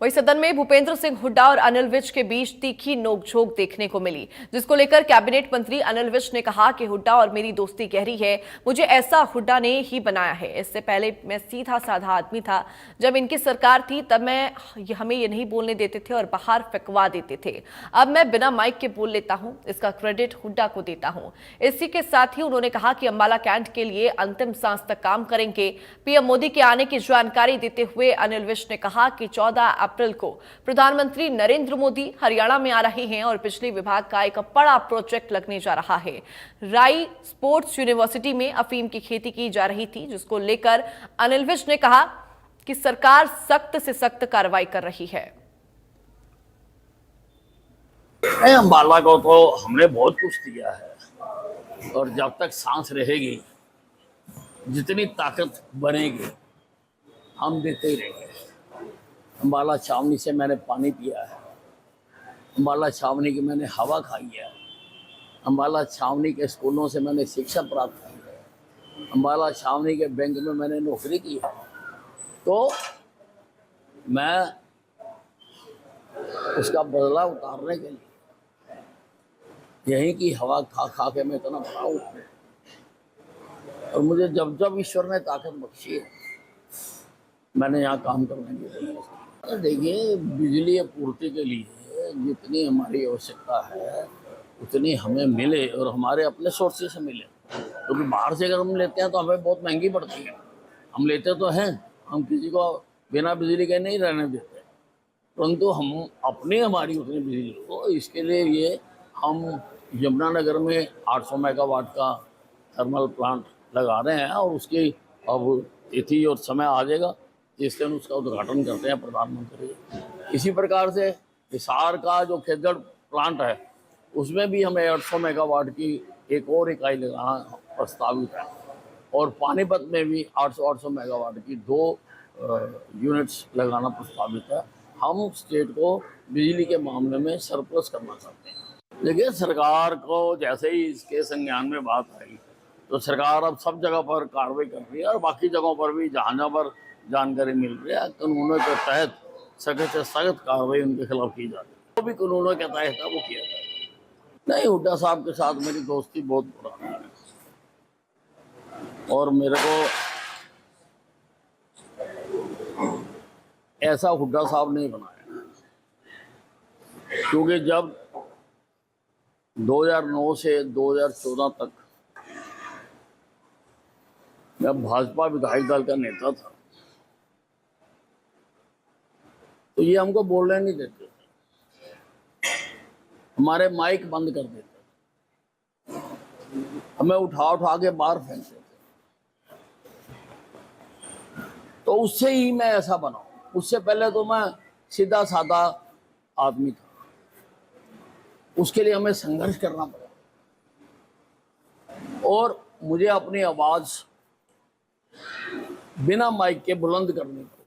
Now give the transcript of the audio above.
वहीं सदन में भूपेंद्र सिंह हुड्डा और अनिल विज के बीच तीखी नोकझोंक देखने को मिली, जिसको लेकर कैबिनेट मंत्री अनिल विज ने कहा कि हुड्डा और मेरी दोस्ती गहरी है, मुझे ऐसा हुड्डा ने ही बनाया है। इससे पहले मैं सीधा साधा आदमी था, जब इनकी सरकार थी तब हमें ये नहीं बोलने देते थे और बाहर फेंकवा देते थे। अब मैं बिना माइक के बोल लेता हूं, इसका क्रेडिट हुड्डा को देता हूं। इसी के साथ ही उन्होंने कहा कि अंबाला कैंट के लिए अंतिम सांस तक काम करेंगे। पीएम मोदी के आने की जानकारी देते हुए अनिल विज ने कहा कि 14 अप्रैल को प्रधानमंत्री नरेंद्र मोदी हरियाणा में आ रहे हैं और बिजली विभाग का एक बड़ा प्रोजेक्ट लगने जा रहा है। राई स्पोर्ट्स यूनिवर्सिटी में अफीम की खेती की जा रही थी, जिसको लेकर अनिल विज ने कहा कि सरकार सख्त से सख्त कार्रवाई कर रही है। अंबाला को तो हमने बहुत कुछ दिया है और जब तक सांस रहेगी, जितनी ताकत बनेगी, हम देते ही रहेंगे। अंबाला छावनी से मैंने पानी पिया है, अंबाला छावनी की मैंने हवा खाई है, अंबाला छावनी के स्कूलों से मैंने शिक्षा प्राप्त की है, अंबाला छावनी के बैंक में मैंने नौकरी की है। तो मैं उसका बदला उतारने के लिए यहीं की हवा खा खा के मैं इतना बड़ा हूँ और मुझे जब जब ईश्वर ने ताकत बख्शी है, मैंने यहाँ काम करने के लिए। देखिए, बिजली आपूर्ति के लिए जितनी हमारी आवश्यकता है उतनी हमें मिले और हमारे अपने सोर्सेस से मिले, क्योंकि बाहर से अगर हम लेते हैं तो हमें बहुत महंगी पड़ती है। हम लेते तो हैं, हम किसी को बिना बिजली के नहीं रहने देते, परंतु हम अपनी हमारी उतनी बिजली हो, इसके लिए ये हम यमुनानगर में 800 मेगावाट का थर्मल प्लांट लगा रहे हैं और उसकी अब तिथि और समय आ जाएगा जिस दिन उसका उद्घाटन करते हैं प्रधानमंत्री। इसी प्रकार से हिसार का जो खेतगढ़ प्लांट है उसमें भी हमें 800 मेगावाट की एक और इकाई लगाना प्रस्तावित है और पानीपत में भी 800 मेगावाट की 2 यूनिट्स लगाना प्रस्तावित है। हम स्टेट को बिजली के मामले में सरप्लस करना चाहते हैं। देखिए, सरकार को जैसे ही इसके संज्ञान में बात आई तो सरकार अब सब जगह पर कार्रवाई कर रही है और बाकी जगहों पर भी जहाँ पर जानकारी मिल रही है कानूनों के तहत सख्त से सख्त कार्रवाई उनके खिलाफ की जा रही है। जो भी कानूनों के तहत है वो किया जाए। नहीं, हुड्डा साहब के साथ मेरी दोस्ती बहुत पुरानी है और मेरे को ऐसा हुड्डा साहब नहीं बनाया, क्योंकि जब 2009 से 2014 तक मैं भाजपा विधायक दल का नेता था तो ये हमको बोलने नहीं देते थे, हमारे माइक बंद कर देते थे, हमें उठा उठा के बाहर फेंकते थे। तो उससे ही मैं ऐसा बना। उससे पहले तो मैं सीधा साधा आदमी था, उसके लिए हमें संघर्ष करना पड़ा और मुझे अपनी आवाज बिना माइक के बुलंद करनी पड़ी।